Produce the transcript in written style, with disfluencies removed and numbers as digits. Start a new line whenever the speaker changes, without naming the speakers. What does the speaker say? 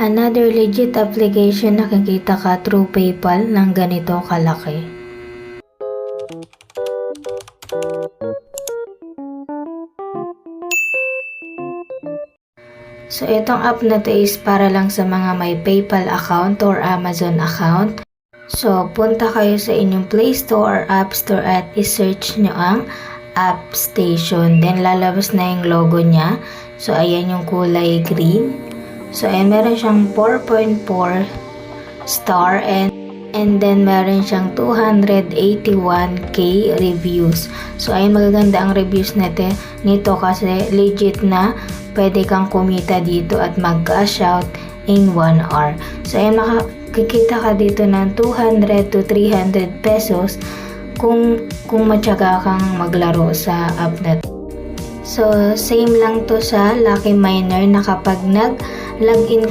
Another legit application na nakikita ka through PayPal ng ganito kalaki. So itong app na to is para lang sa mga may PayPal account or Amazon account. So punta kayo sa inyong Play Store or App Store at i-search nyo ang App Station. Then lalabas na yung logo niya. So ayan yung kulay green. So ayan, meron siyang 4.4 star and then meron siyang 281k reviews. So ayun, magaganda ang reviews nito kasi legit na pwede kang kumita dito at mag-cash out in 1 hour. So ayun, makikita ka dito ng 200 to 300 pesos kung matyaga kang maglaro sa app na to. So same lang to sa Lucky Miner na kapag nag-login